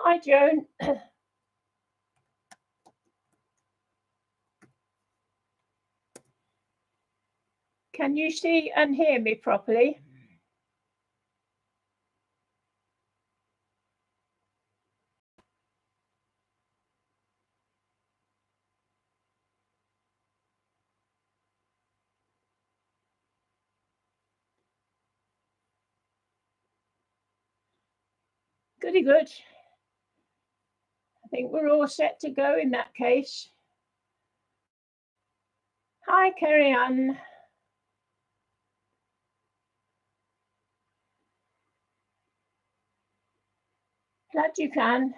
Hi, Joan. Can you see and hear me properly? Goody good. I think we're all set to go in that case. Hi, Kerry Ann. Glad you can.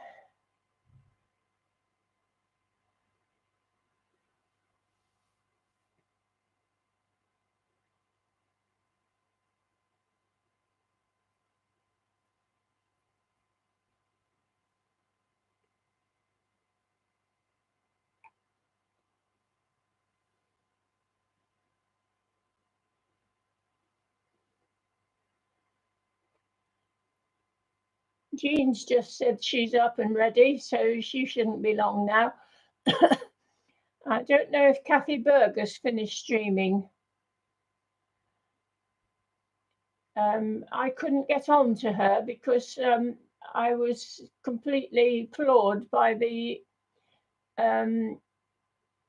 Jean's just said she's up and ready, so she shouldn't be long now. I don't know if Kathy Berg has finished streaming. I couldn't get on to her because I was completely floored by the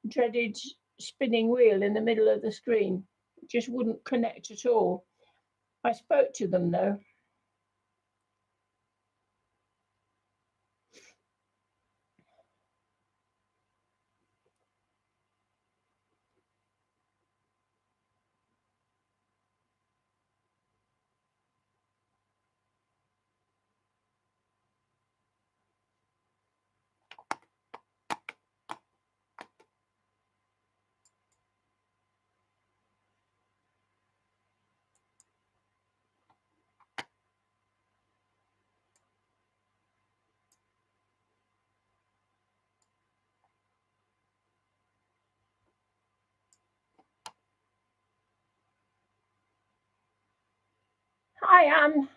dreaded spinning wheel in the middle of the screen. It just wouldn't connect at all. I spoke to them though. Hi, Anne.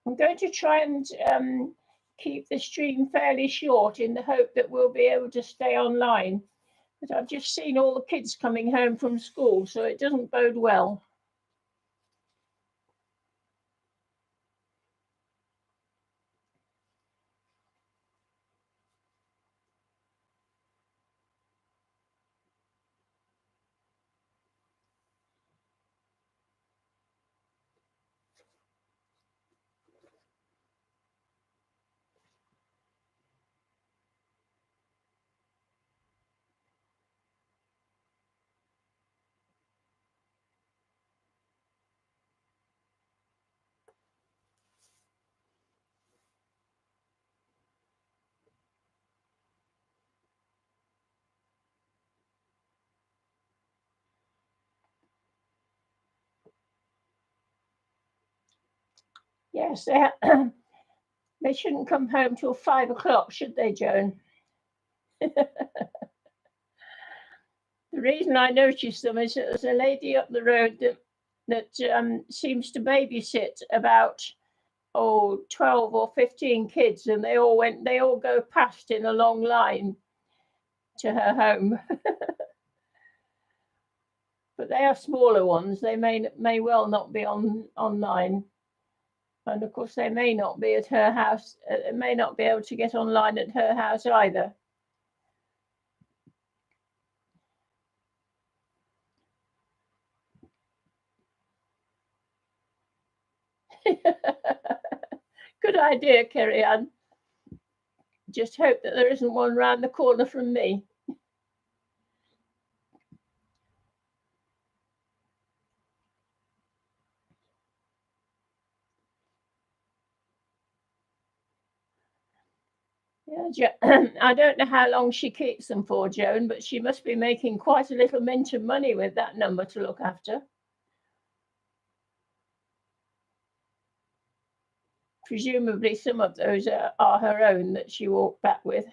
I'm going to try and keep the stream fairly short in the hope that we'll be able to stay online. But I've just seen all the kids coming home from school, so it doesn't bode well. Yes, they shouldn't come home till 5 o'clock, should they, Joan? The reason I noticed them is that there's a lady up the road that seems to babysit about 12 or 15 kids, and they all go past in a long line to her home. But they are smaller ones. They may well not be online, and of course they may not be at her house. May not be able to get online at her house either. Good idea, Kerry Ann. Just hope that there isn't one round the corner from me. Yeah, I don't know how long she keeps them for, Joan, but she must be making quite a little mint of money with that number to look after. Presumably some of those are her own that she walked back with.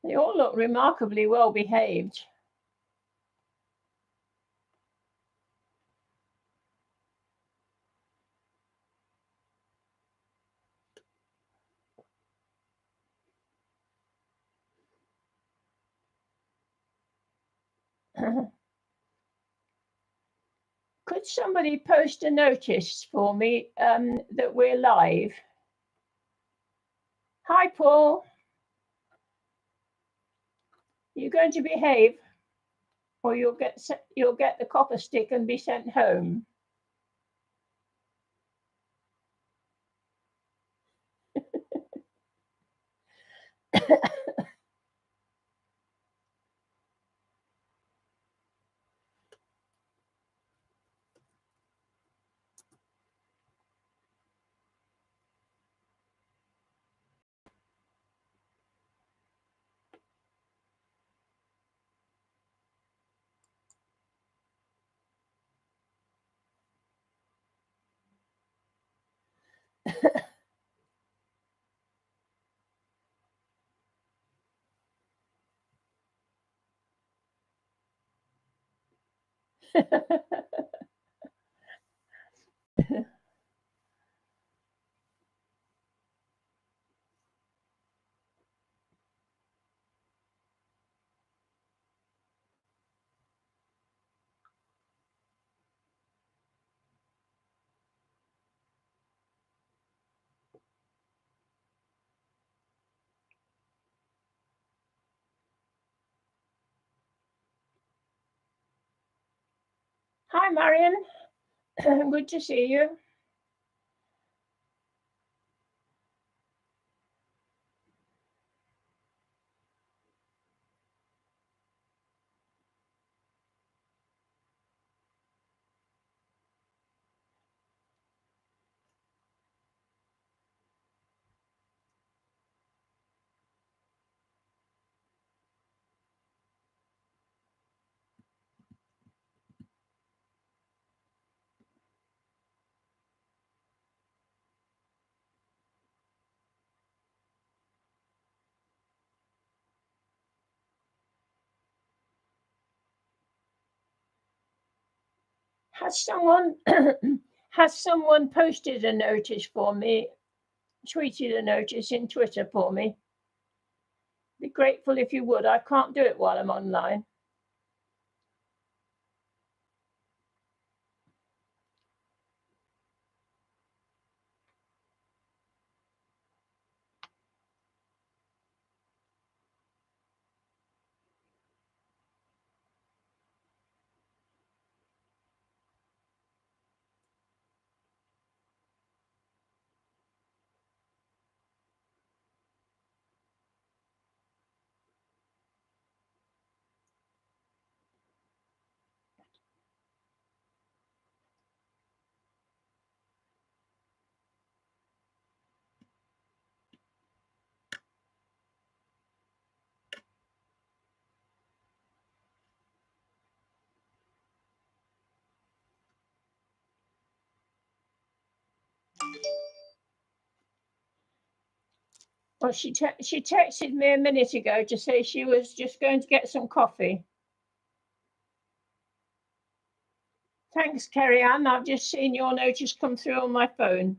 They all look remarkably well behaved. Could somebody post a notice for me that we're live? Hi, Paul. You're going to behave, or you'll get the copper stick and be sent home. Hi, Marion. Good to see you. Has someone posted a notice for me, tweeted a notice in Twitter for me? Be grateful if you would. I can't do it while I'm online. Well, she texted me a minute ago to say she was just going to get some coffee. Thanks, Kerry Ann. I've just seen your notice come through on my phone.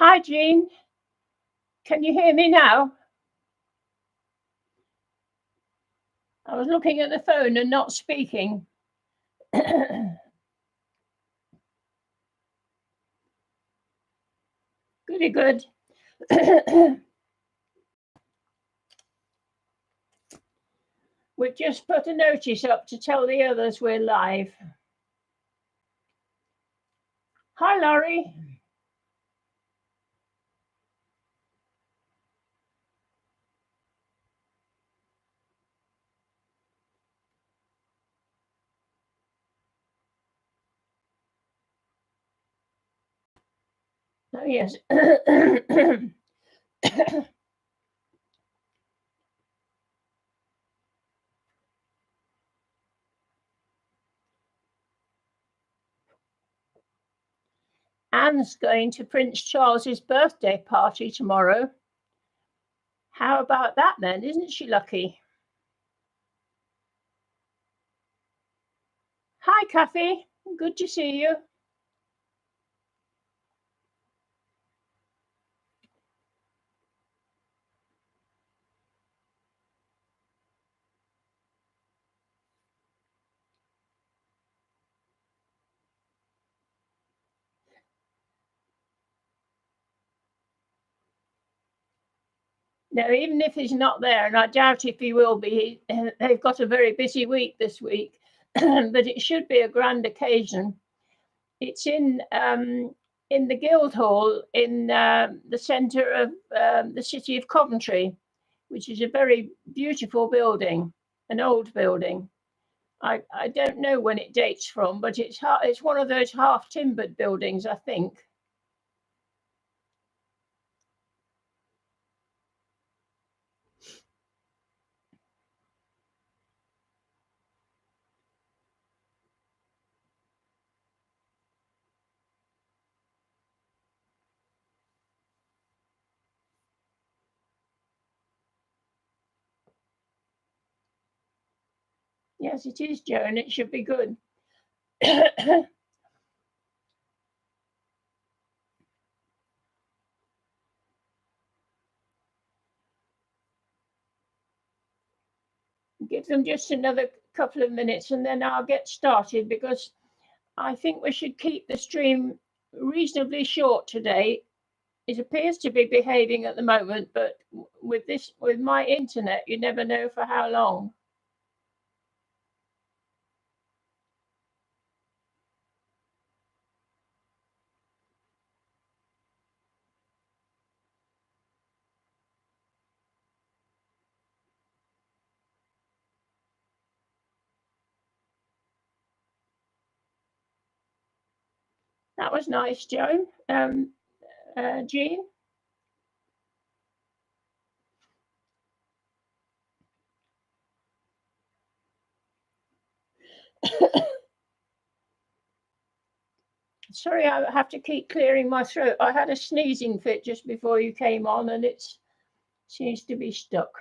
Hi, Jean. Can you hear me now? I was looking at the phone and not speaking. Goody good. We've just put a notice up to tell the others we're live. Hi, Laurie. Oh, yes. Anne's going to Prince Charles's birthday party tomorrow. How about that then? Isn't she lucky? Hi, Kathy. Good to see you. No, even if he's not there, and I doubt if he will be, they've got a very busy week this week, but it should be a grand occasion. It's in the Guildhall in the centre of the city of Coventry, which is a very beautiful building, an old building. I don't know when it dates from, but it's one of those half timbered buildings, I think. Yes, it is, Joan. It should be good. Give them just another couple of minutes and then I'll get started because I think we should keep the stream reasonably short today. It appears to be behaving at the moment, but with my internet, you never know for how long. That was nice, Joan. Jean. Sorry, I have to keep clearing my throat. I had a sneezing fit just before you came on, and it seems to be stuck.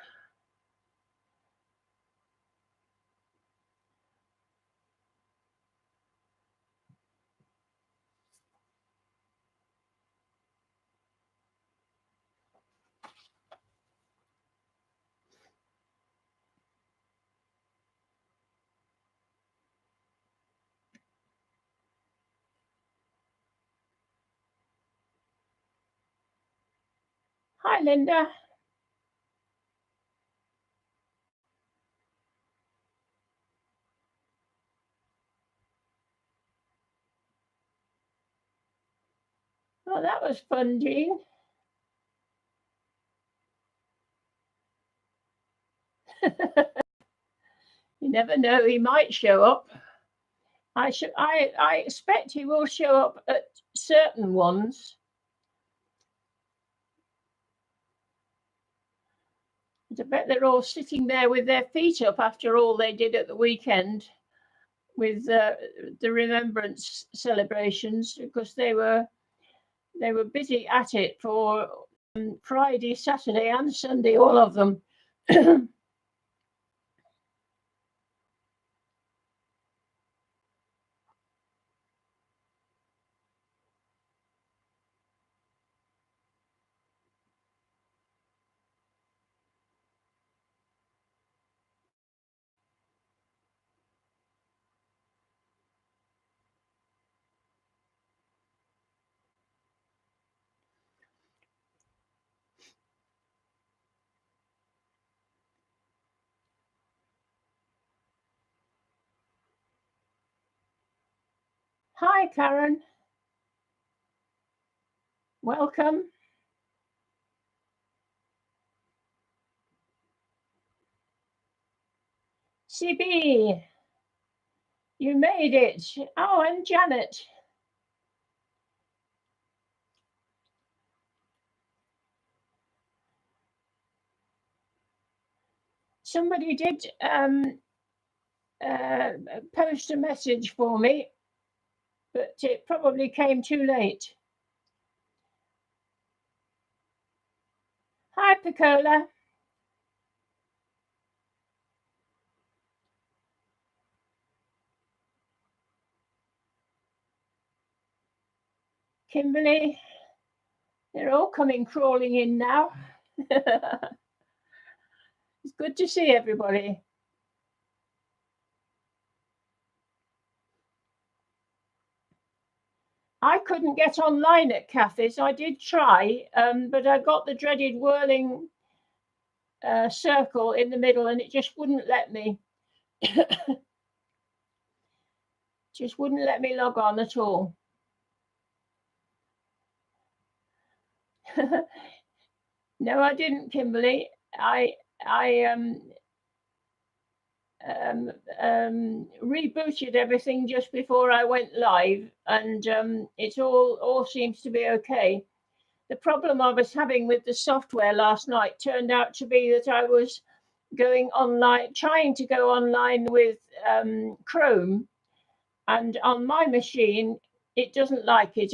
Hi, Linda. Oh, that was fun, Jean. You never know, he might show up. I expect he will show up at certain ones. I bet they're all sitting there with their feet up after all they did at the weekend with the remembrance celebrations because they were busy at it for Friday, Saturday, and Sunday, all of them. Hi, Karen. Welcome. CB, you made it. Oh, and Janet. Somebody did post a message for me, but it probably came too late. Hi, Picola. Kimberly, they're all coming crawling in now. It's good to see everybody. I couldn't get online at Kathy's. I did try, but I got the dreaded whirling circle in the middle and it just wouldn't let me. Just wouldn't let me log on at all. No, I didn't, Kimberly. I rebooted everything just before I went live, and it all seems to be okay. The problem I was having with the software last night turned out to be that I was going online, trying to go online with Chrome, and on my machine it doesn't like it.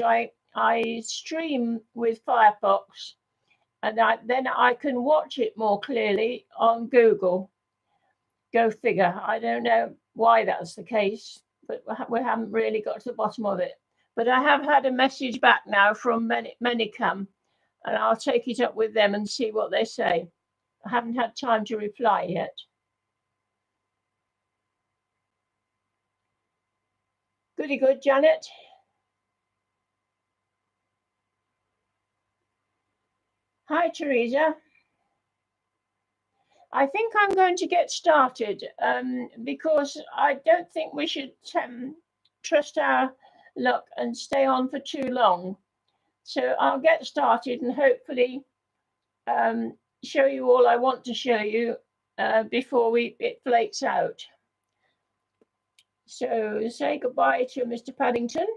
I stream with Firefox, and then I can watch it more clearly on Google. Go figure. I don't know why that's the case, but we haven't really got to the bottom of it. But I have had a message back now from Manicam, and I'll take it up with them and see what they say. I haven't had time to reply yet. Goody good, Janet. Hi, Teresa. I think I'm going to get started because I don't think we should trust our luck and stay on for too long. So I'll get started and hopefully show you all I want to show you before it flakes out. So say goodbye to Mr. Paddington.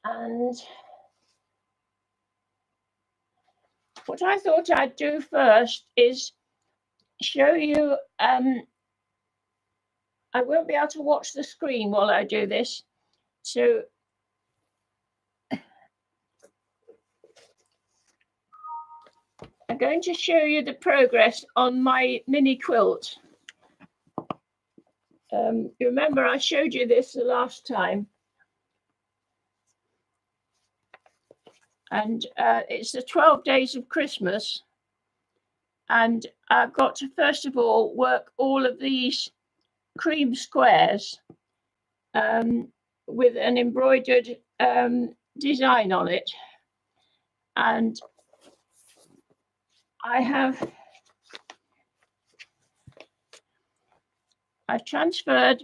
And what I thought I'd do first is show you, I won't be able to watch the screen while I do this. So I'm going to show you the progress on my mini quilt. You remember I showed you this the last time. And it's the 12 days of Christmas. And I've got to, first of all, work all of these cream squares with an embroidered design on it. And I've transferred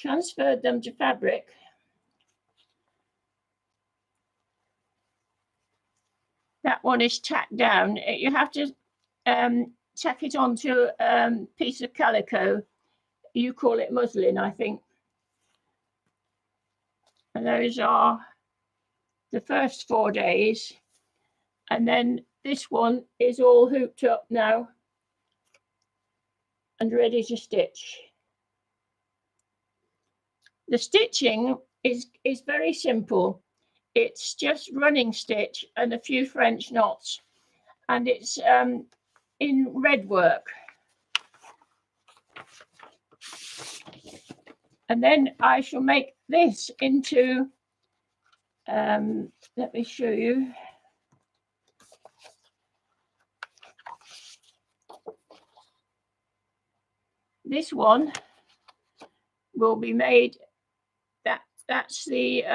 them to fabric. That one is tacked down. You have to tack it onto a piece of calico. You call it muslin, I think. And those are the first 4 days. And then this one is all hooped up now and ready to stitch. The stitching is very simple. It's just running stitch and a few French knots, and it's in red work. And then I shall make this into, let me show you. This one will be made, that's the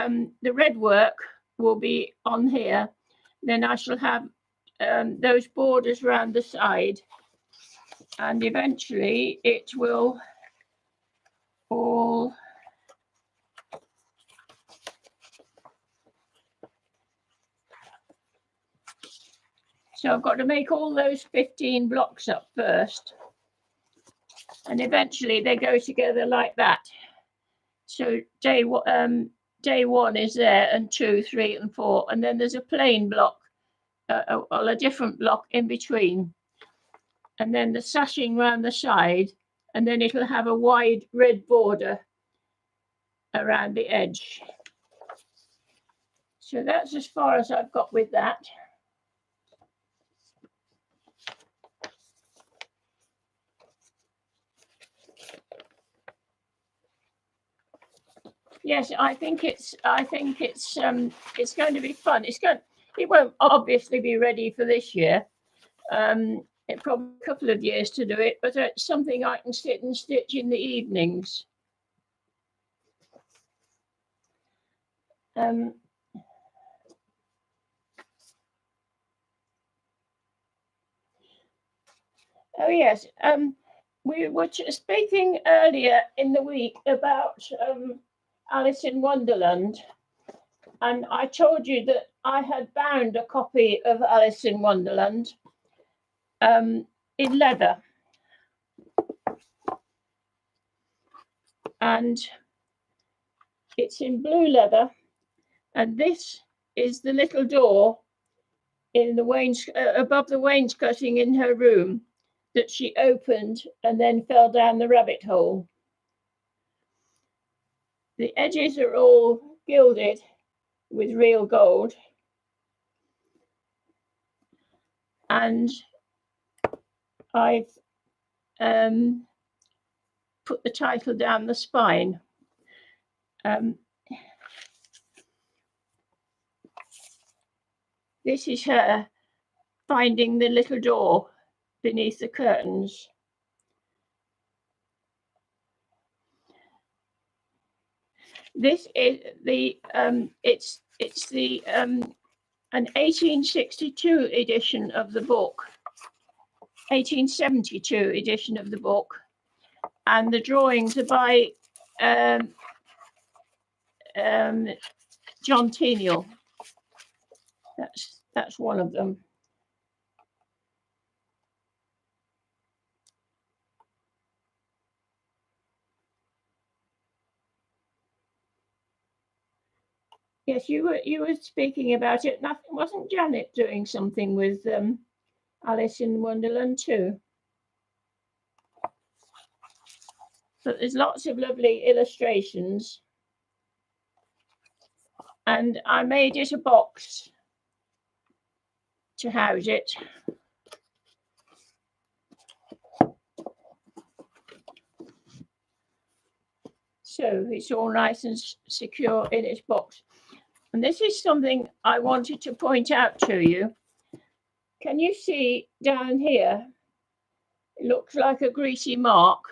red work will be on here. Then I shall have those borders around the side. and eventually it will all so I've got to make all those 15 blocks up first, and eventually they go together like that. So day one is there, and 2, 3, and 4, and then there's a plain block, or a different block in between, and then the sashing round the side, and then it'll have a wide red border around the edge. So that's as far as I've got with that. Yes, I think it's going to be fun. It won't obviously be ready for this year. It probably a couple of years to do it, but it's something I can sit and stitch in the evenings. Oh yes, we were speaking earlier in the week about Alice in Wonderland, and I told you that I had bound a copy of Alice in Wonderland in leather, and it's in blue leather, and this is the little door in the above the wainscoting in her room that she opened and then fell down the rabbit hole. The edges are all gilded with real gold, and I've put the title down the spine. This is her finding the little door beneath the curtains. This is the it's the an 1862 edition of the book, 1872 edition of the book, and the drawings are by John Tenniel. That's one of them. Yes, you were speaking about it. Nothing, wasn't Janet doing something with Alice in Wonderland too? But there's lots of lovely illustrations, and I made it a box to house it. So it's all nice and secure in its box. And this is something I wanted to point out to you. Can you see down here? It looks like a greasy mark.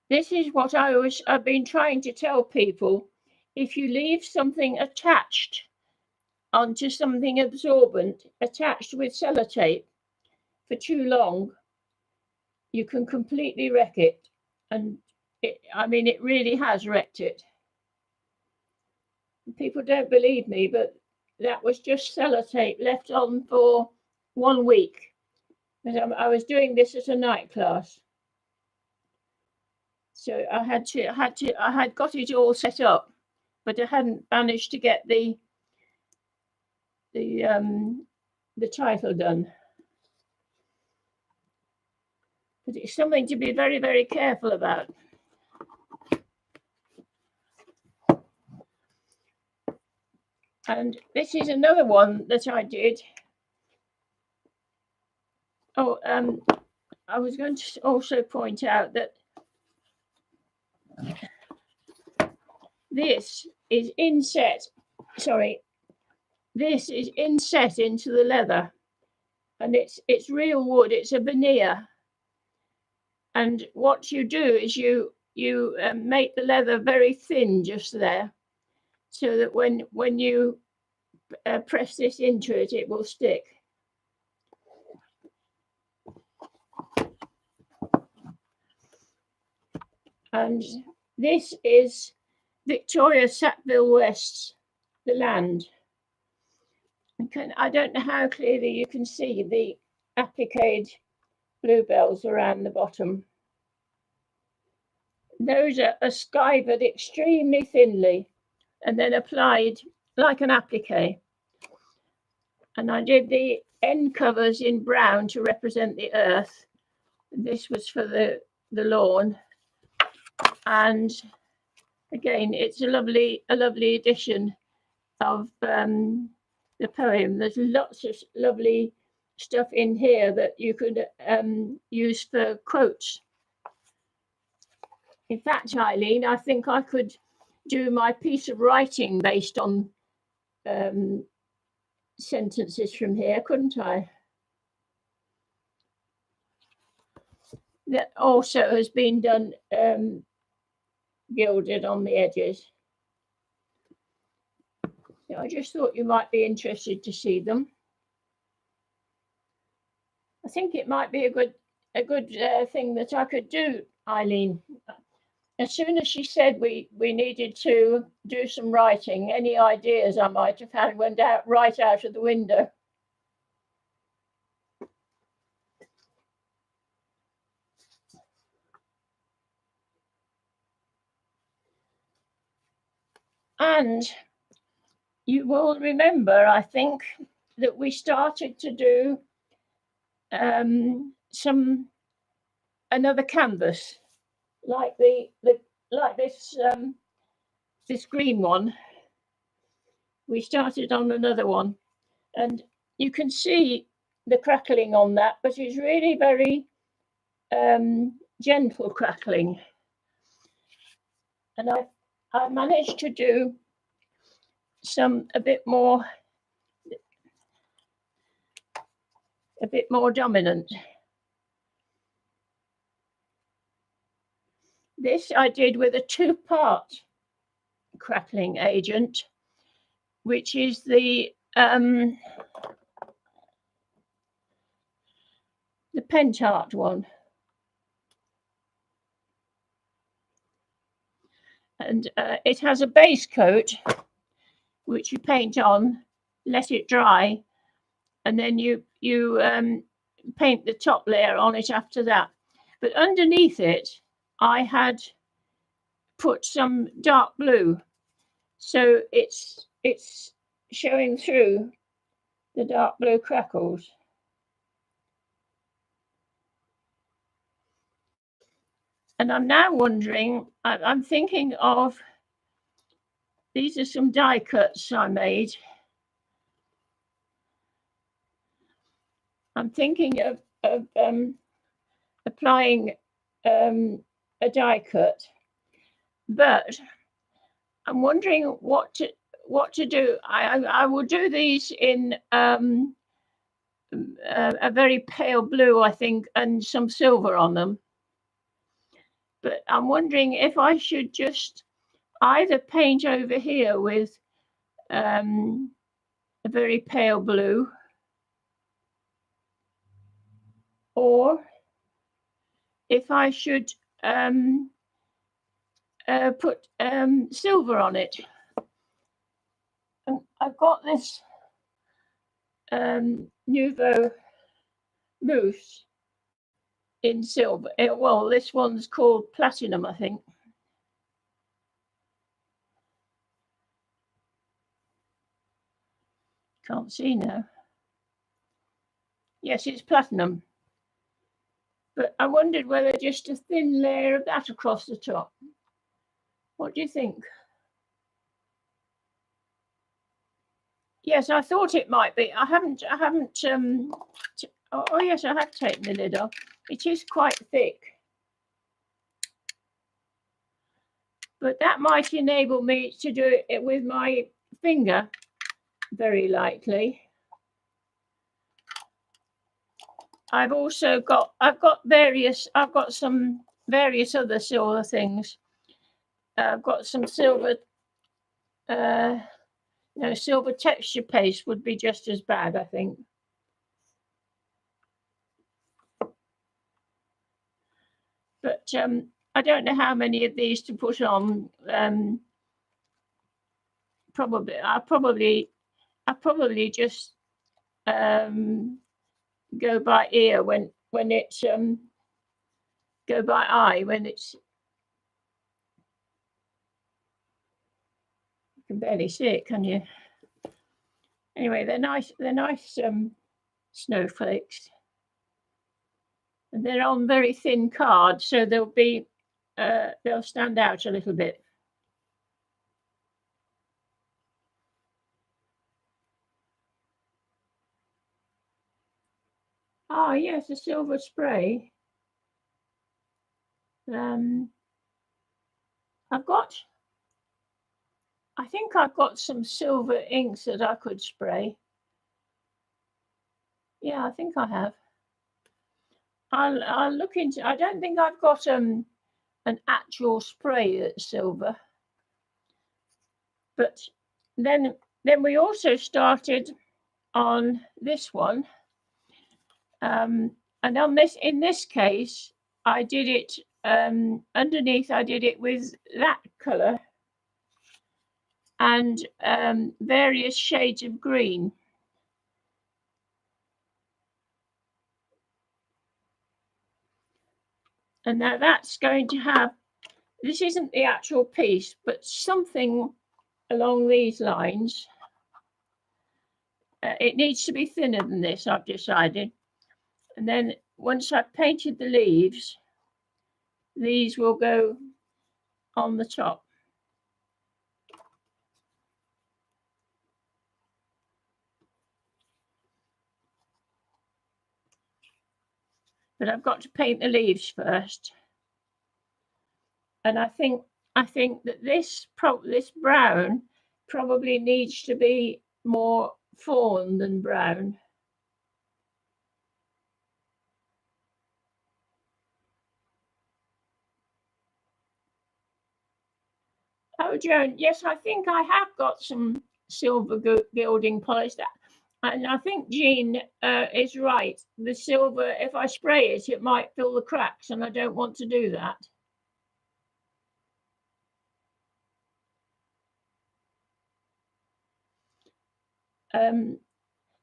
This is what I've been trying to tell people. If you leave something attached onto something absorbent, attached with sellotape for too long, you can completely wreck it. And it really has wrecked it. People don't believe me, but that was just sellotape left on for 1 week. I was doing this at a night class. So I had got it all set up, but I hadn't managed to get the title done. But it's something to be very, very careful about. And this is another one that I did. Oh, I was going to also point out that this is inset. Sorry, this is inset into the leather, and it's real wood. It's a veneer. And what you do is you make the leather very thin just there, so that when you press this into it, it will stick. And this is Victoria Sackville West, the land. I don't know how clearly you can see the appliqued bluebells around the bottom. Those are skivered extremely thinly and then applied like an applique. And I did the end covers in brown to represent the earth. This was for the lawn. And again, it's a lovely edition of the poem. There's lots of lovely stuff in here that you could use for quotes. In fact, Eileen, I think I could do my piece of writing based on sentences from here, couldn't I? That also has been done gilded on the edges. So I just thought you might be interested to see them. I think it might be a good thing that I could do, Eileen. As soon as she said we needed to do some writing, any ideas I might have had went right out of the window. And you will remember, I think, that we started to do another canvas like this green one. We started on another one, and you can see the crackling on that, but it's really very gentle crackling. And I managed to do a bit more dominant. This I did with a 2-part crackling agent, which is the Pentart one. And it has a base coat, which you paint on, let it dry, and then you paint the top layer on it after that. But underneath it, I had put some dark blue, so it's showing through the dark blue crackles. And I'm now wondering, I'm thinking of, these are some die cuts I made. I'm thinking of applying a die cut, but I'm wondering what to do. I will do these in a very pale blue, I think, and some silver on them. But I'm wondering if I should just either paint over here with a very pale blue, or if I should put silver on it. And I've got this Nouveau mousse in silver. Well, this one's called Platinum, I think. Can't see now. Yes, it's Platinum. But I wondered whether just a thin layer of that across the top. What do you think? Yes, I thought it might be. I haven't. Oh yes, I have taken the lid off. It is quite thick, but that might enable me to do it with my finger, very likely. I've got some various other silver things. I've got some silver. Silver texture paste would be just as bad, I think. But I don't know how many of these to put on. I probably just go by ear when it's go by eye when it's. You can barely see it, can you? Anyway, they're nice snowflakes, and they're on very thin card, so they'll stand out a little bit. Ah, yes, a silver spray. I think I've got some silver inks that I could spray. Yeah, I think I have. I'll look into. I don't think I've got an actual spray that's silver. But then we also started on this one, and in this case, I did it underneath. I did it with that colour and various shades of green. And now that's going to have. This isn't the actual piece, but something along these lines. It needs to be thinner than this, I've decided. And then once I've painted the leaves, these will go on the top. But I've got to paint the leaves first. And I think that this brown probably needs to be more fawn than brown. Oh, Joan, yes, I think I have got some silver gilding polished. And I think Jean is right. The silver, if I spray it, it might fill the cracks, and I don't want to do that.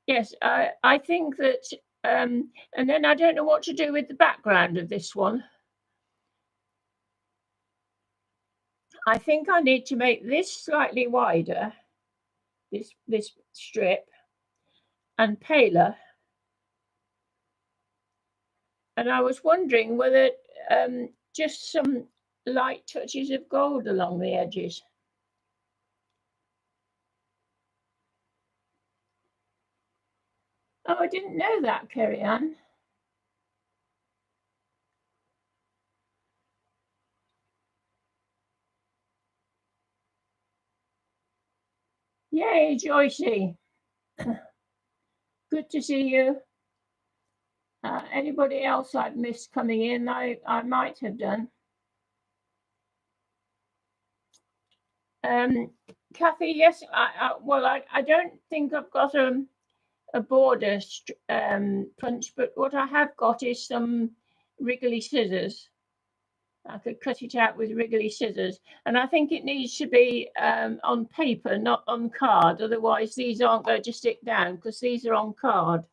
Yes, I think that, and then I don't know what to do with the background of this one. I think I need to make this slightly wider, this strip, and paler. And I was wondering whether just some light touches of gold along the edges. Oh, I didn't know that, Kerry Ann. Yay, Joycey. Good to see you. Anybody else I've missed coming in? I might have done. Kathy, yes. I don't think I've got a border punch, but what I have got is some wriggly scissors. I could cut it out with wriggly scissors, and I think it needs to be on paper, not on card. Otherwise, these aren't going to stick down because these are on card.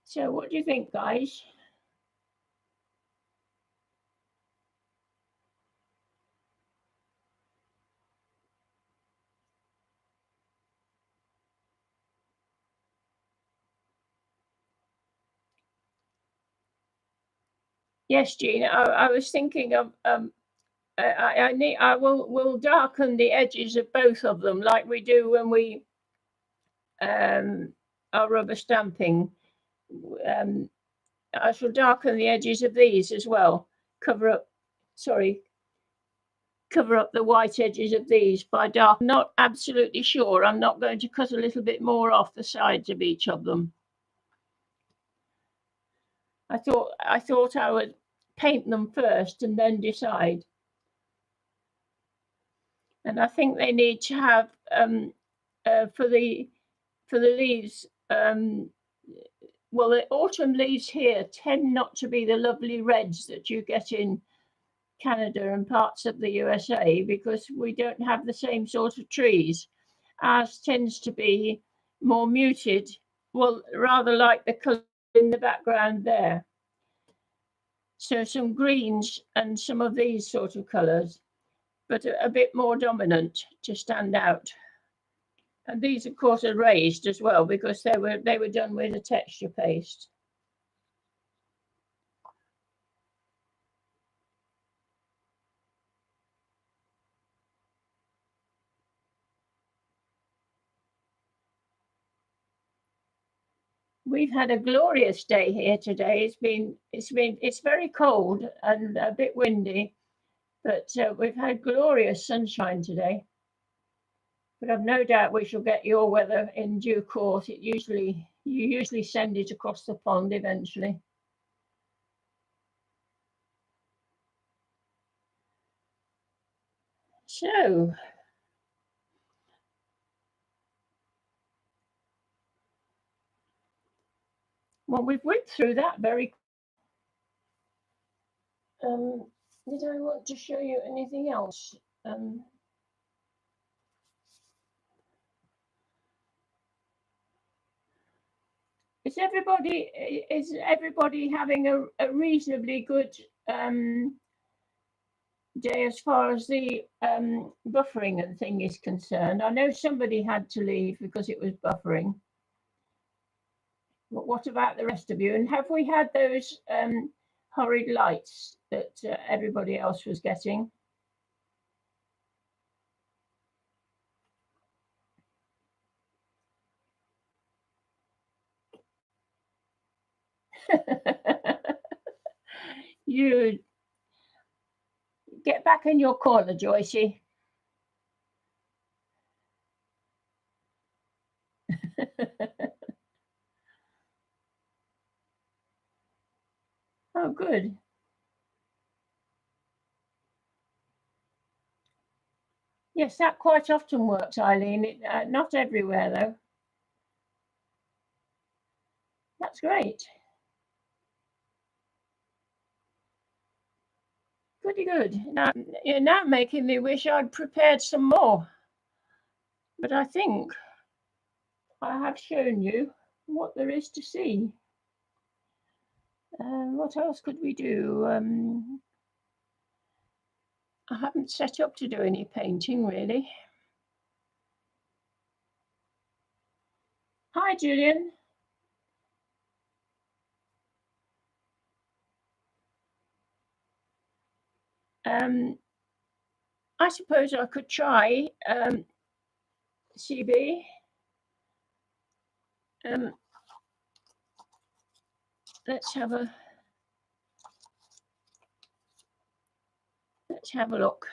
So, what do you think, guys? Yes, Jean. I was thinking of I will darken the edges of both of them like we do when we are rubber stamping. I shall darken the edges of these as well. Cover up the white edges of these by dark. I'm not absolutely sure. I'm not going to cut a little bit more off the sides of each of them. I thought I would paint them first and then decide. And I think they need to have for the leaves well, the autumn leaves here tend not to be the lovely reds that you get in Canada and parts of the USA, because we don't have the same sort of trees. Ours tends to be more muted, well, rather like the colour in the background there. So some greens and some of these sort of colours, but a bit more dominant to stand out. And these, of course, are raised as well because they were done with a texture paste. We've had a glorious day here today. It's very cold and a bit windy, but we've had glorious sunshine today. But I've no doubt we shall get your weather in due course. You usually send it across the pond eventually. So, well, we've whipped through that very. Did I want to show you anything else? Is everybody having a reasonably good day as far as the buffering and thing is concerned? I know somebody had to leave because it was buffering. But what about the rest of you? And have we had those horrid lights that everybody else was getting? You get back in your corner, Joycey. Oh, good. Yes, that quite often works, Eileen. Not everywhere, though. That's great. Pretty good. Now, you're now making me wish I'd prepared some more. But I think I have shown you what there is to see. What else could we do? I haven't set up to do any painting, really. Hi, Julian. I suppose I could try CB. Let's have a look.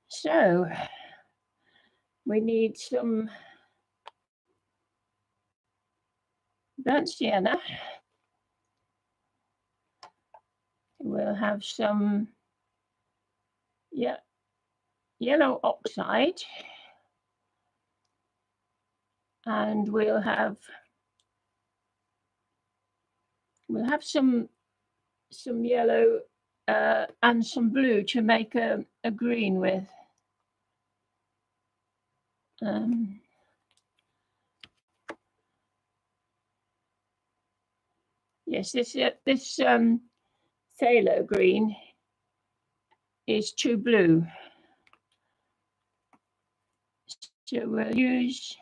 So we need some burnt sienna. We'll have some yellow oxide, and we'll have some yellow and some blue to make a green with. Yes, this phthalo green is too blue, so we'll use.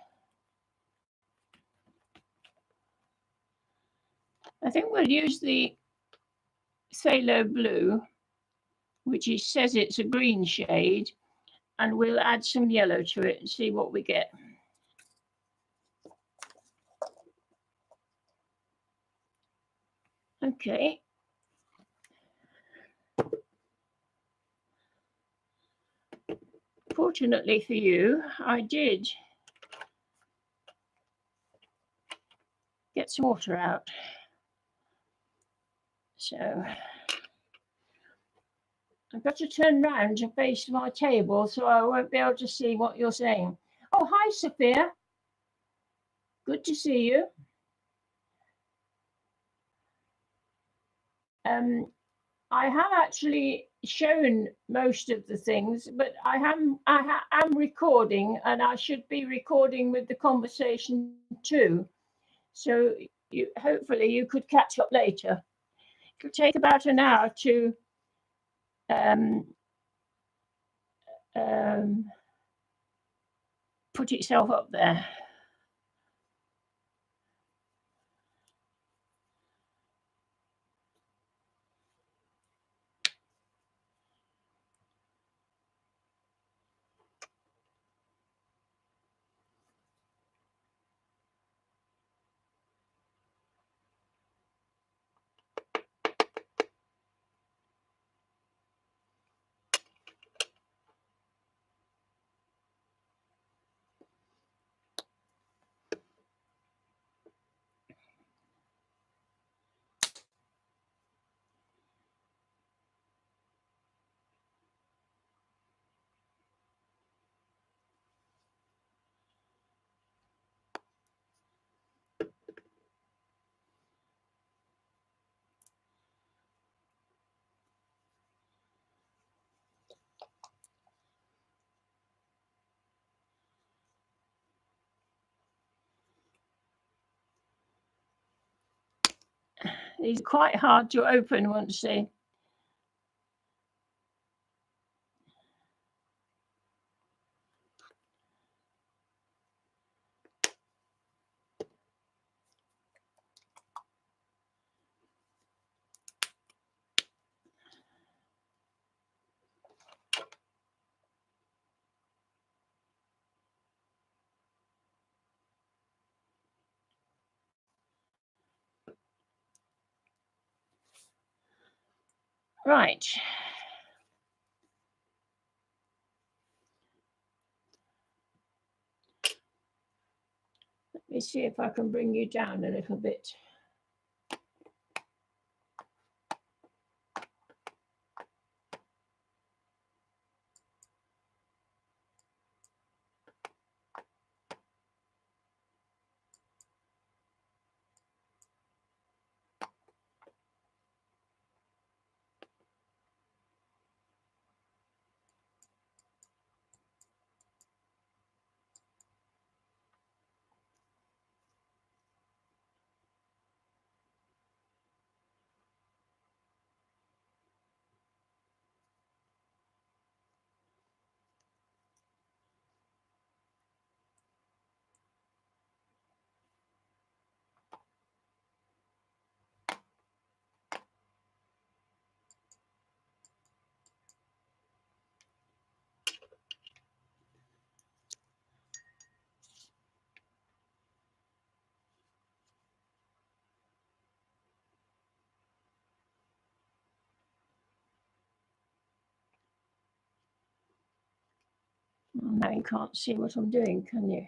I think we'll use the phthalo blue, which says it's a green shade, and we'll add some yellow to it and see what we get. Okay. Fortunately for you, I did get some water out. So I've got to turn round to face my table so I won't be able to see what you're saying. Oh, hi, Sophia. Good to see you. I have actually shown most of the things, but I am recording, and I should be recording with the conversation too. So hopefully you could catch up later. It'll take about an hour to put itself up there. It's quite hard to open once they. Right. Let me see if I can bring you down a little bit. Now you can't see what I'm doing, can you?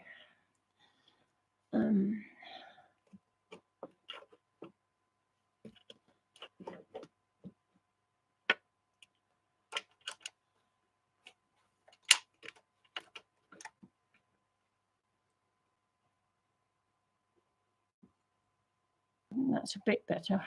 That's a bit better.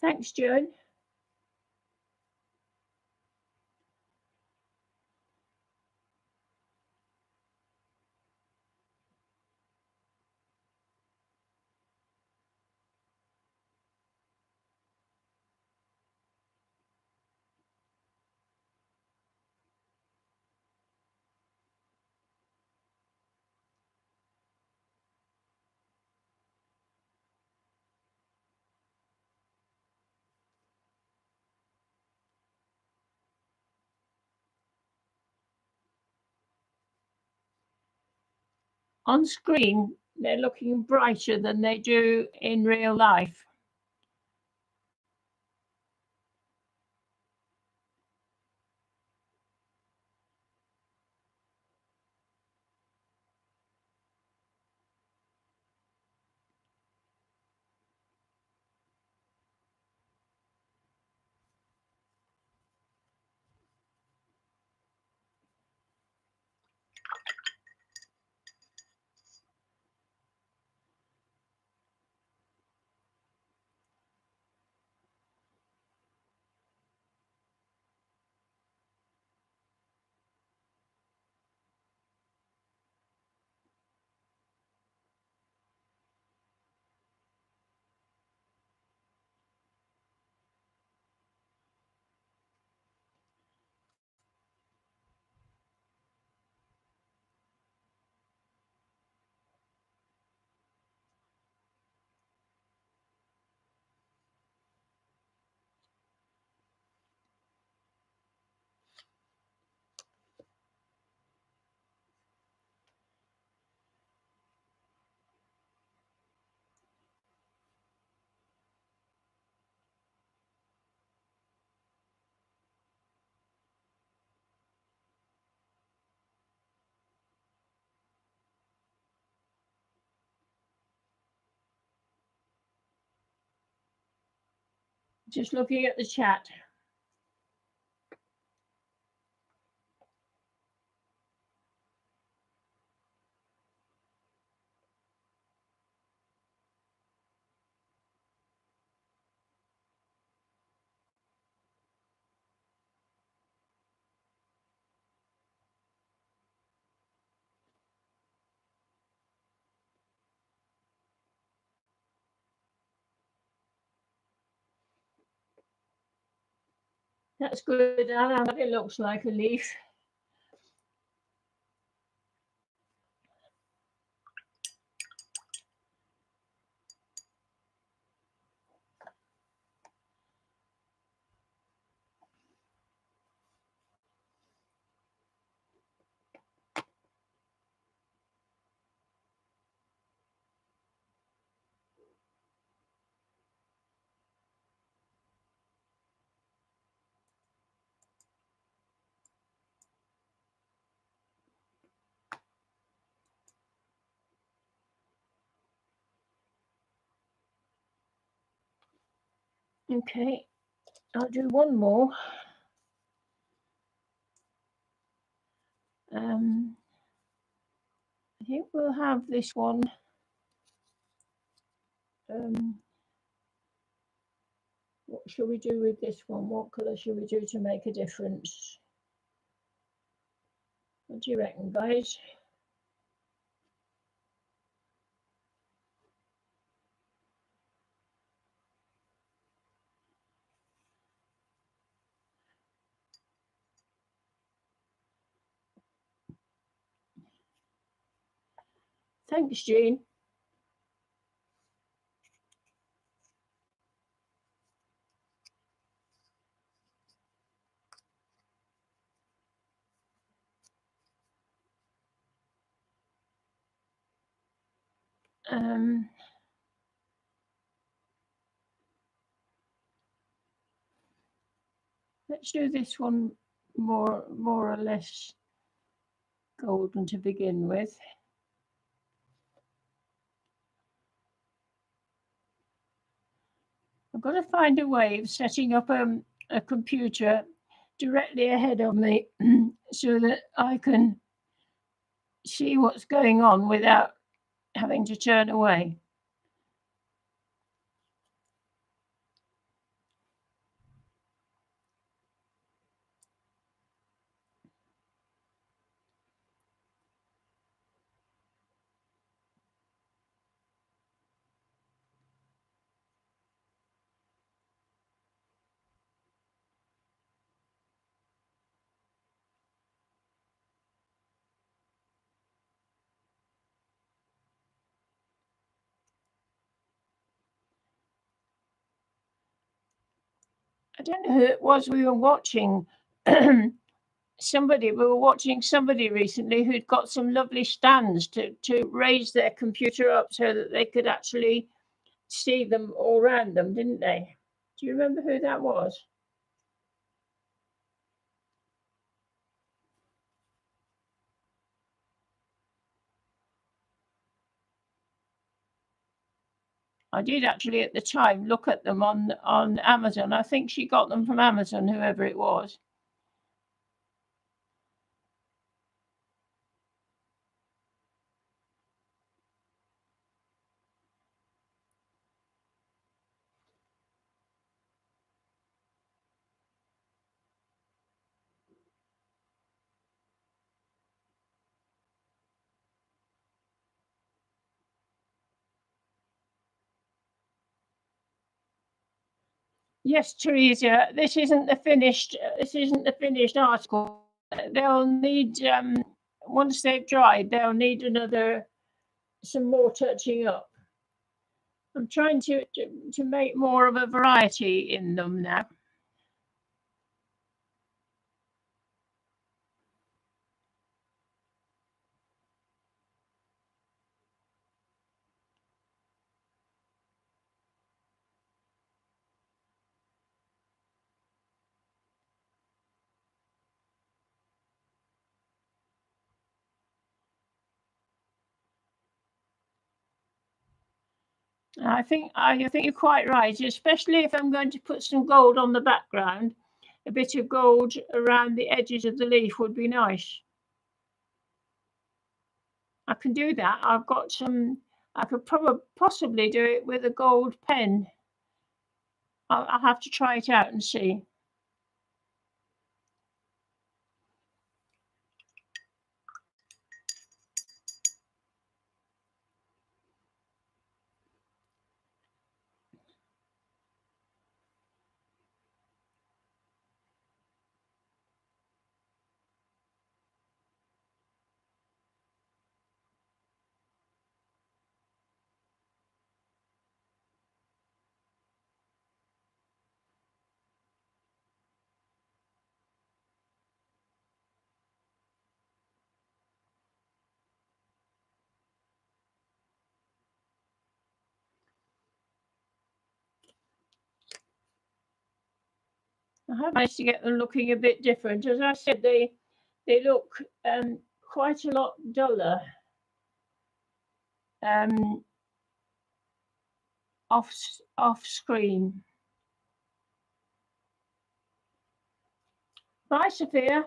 Thanks, Joan. On screen, they're looking brighter than they do in real life. Just looking at the chat. That's good, Anna. It looks like a leaf. Okay, I'll do one more. I think we'll have this one. What shall we do with this one? What colour shall we do to make a difference? What do you reckon, guys? Thanks, Jean. Let's do this one more or less golden to begin with. I've got to find a way of setting up a computer directly ahead of me so that I can see what's going on without having to turn away. don't know who it was we were watching. We were watching somebody recently who'd got some lovely stands to raise their computer up so that they could actually see them all around them, didn't they? Do you remember who that was? I did actually at the time look at them on Amazon. I think she got them from Amazon, whoever it was. Yes, Teresa, this isn't the finished. This isn't the finished article. They'll need once they've dried, they'll need some more touching up. I'm trying to make more of a variety in them now. I think you're quite right, especially if I'm going to put some gold on the background. A bit of gold around the edges of the leaf would be nice. I can do that. I've got some. I could probably possibly do it with a gold pen. I'll have to try it out and see. I have managed to get them looking a bit different. As I said, they look quite a lot duller um, off screen. Bye, Sophia.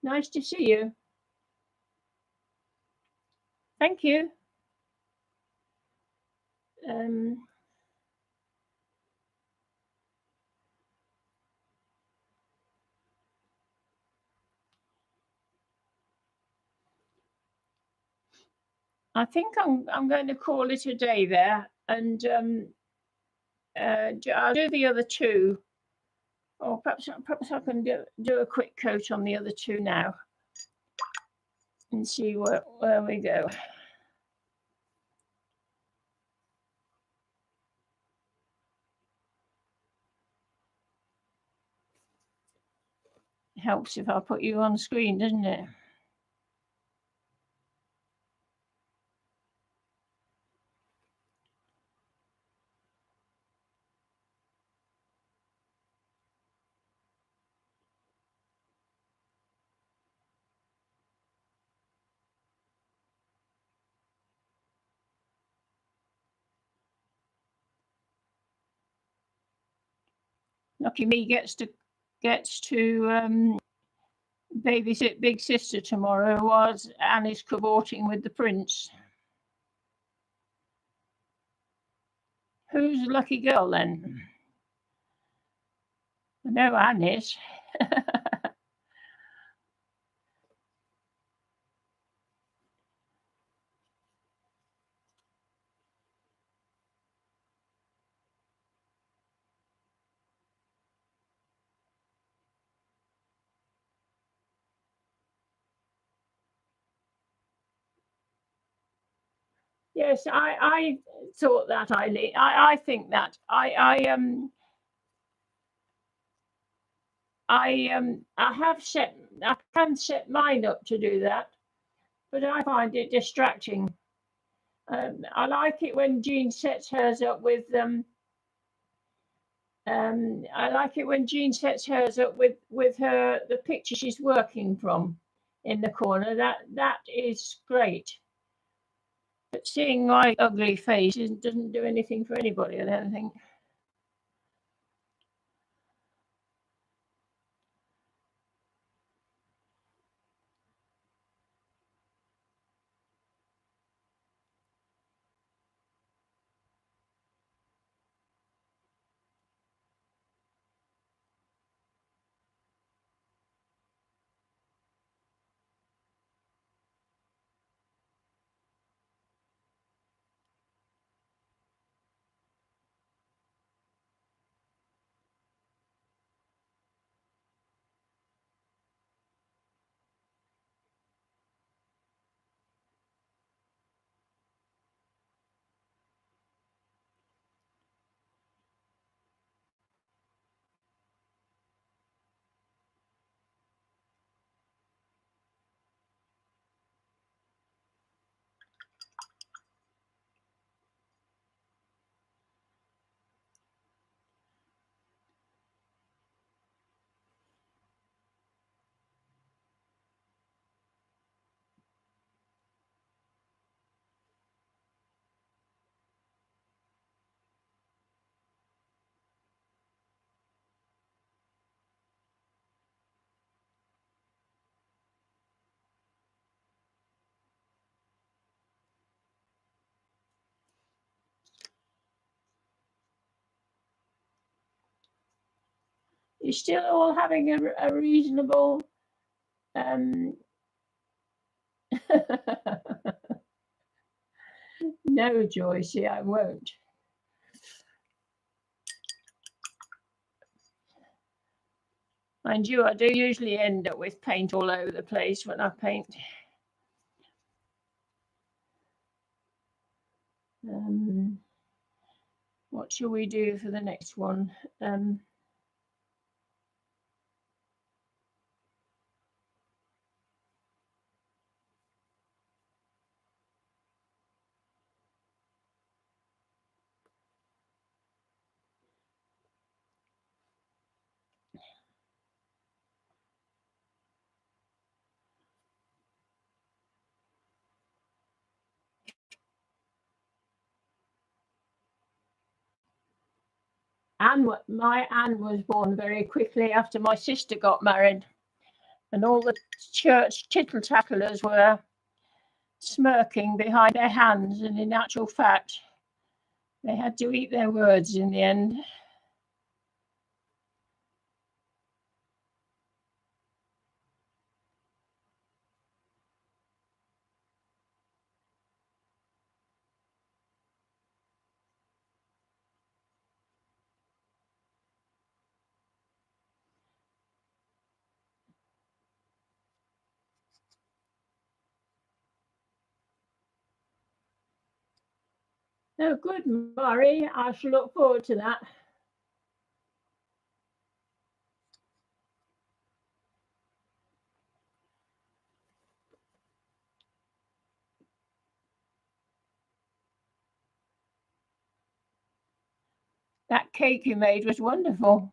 Nice to see you. Thank you. I think I'm going to call it a day there, and I'll do the other two, or perhaps I can do a quick coat on the other two now, and see where we go. Helps if I put you on screen, doesn't it? Lucky me gets to babysit big sister tomorrow whilst Annie's cavorting with the prince. Who's the lucky girl then? No, Anne is. Yes, I thought that, Eileen. I think that I can set mine up to do that, but I find it distracting. I like it when Jean sets hers up with I like it when Jean sets hers up with her the picture she's working from in the corner. That is great. But seeing my ugly face doesn't do anything for anybody, I don't think. You're still all having a reasonable um no, Joycey, I won't. Mind you, I do usually end up with paint all over the place when I paint. What shall we do for the next one? My Anne was born very quickly after my sister got married, and all the church tittle-tattlers were smirking behind their hands, and in actual fact, they had to eat their words in the end. Oh, good, Murray. I shall look forward to that. That cake you made was wonderful.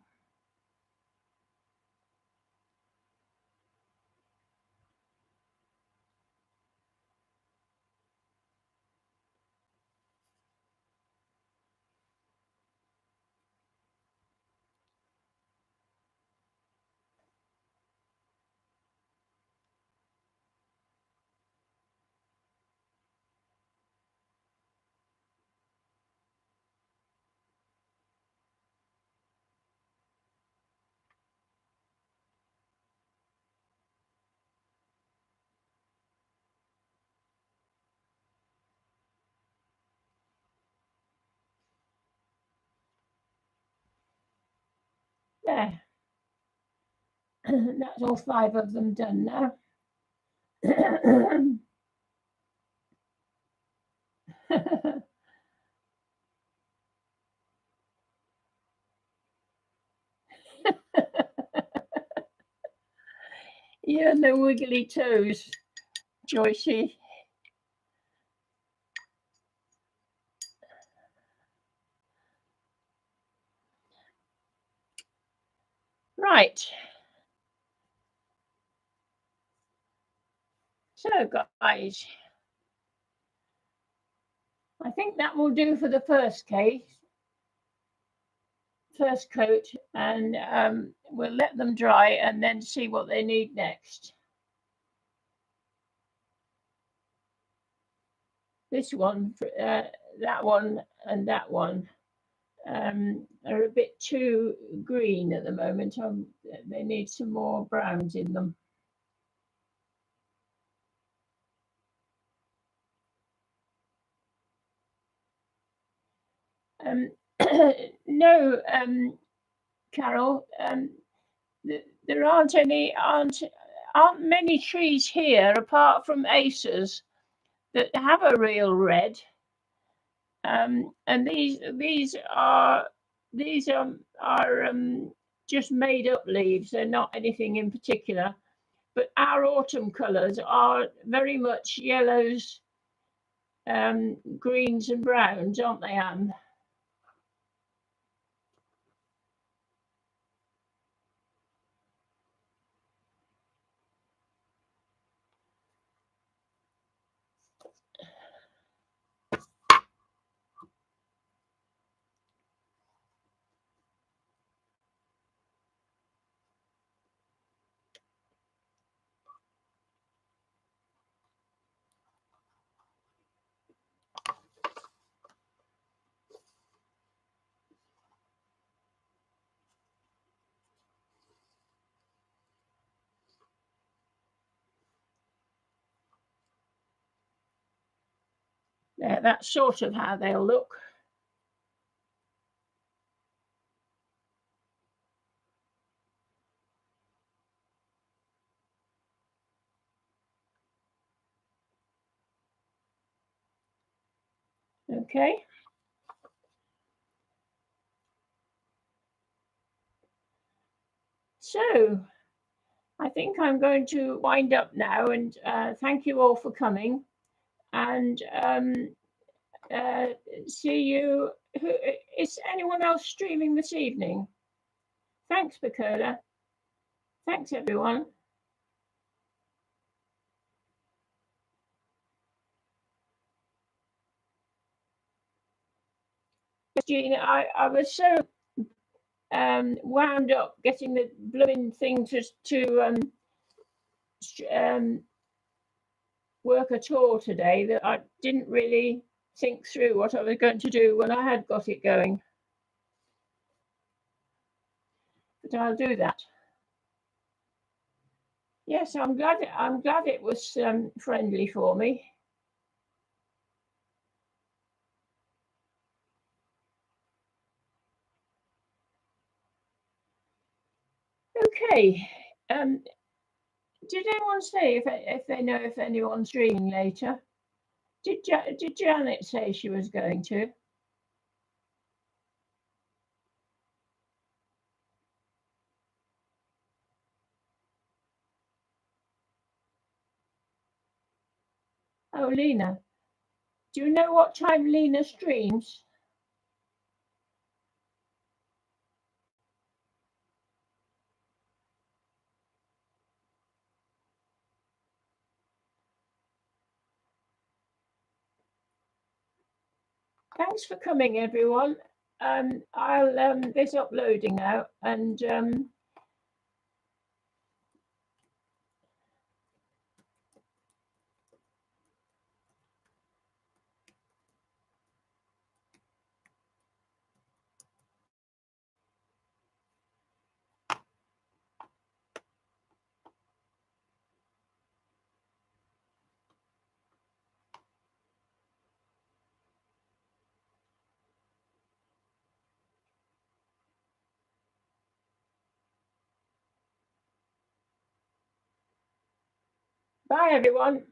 There. That's all 5 of them done now. Yeah, no wiggly toes, Joycey. Right. So, guys, I think that will do for the first coat, and we'll let them dry and then see what they need next. This one, that one, and that one are a bit too green at the moment. They need some more browns in them. No, Carol, there aren't many trees here apart from acers that have a real red. And these are just made up leaves. They're not anything in particular. But our autumn colours are very much yellows, greens, and browns, aren't they, Anne? That's sort of how they'll look. Okay. So I think I'm going to wind up now, and thank you all for coming. And see you. Is anyone else streaming this evening? Thanks, Bacola. Thanks, everyone. Jean, I was so wound up getting the blooming thing to work at all today that I didn't really think through what I was going to do when I had got it going. But I'll do that. Yes, I'm glad it was friendly for me. Okay. Did anyone say if they know if anyone's streaming later? Did Janet say she was going to? Oh, Lena. Do you know what time Lena streams? Thanks for coming, everyone. I'll this uploading now, and bye, everyone.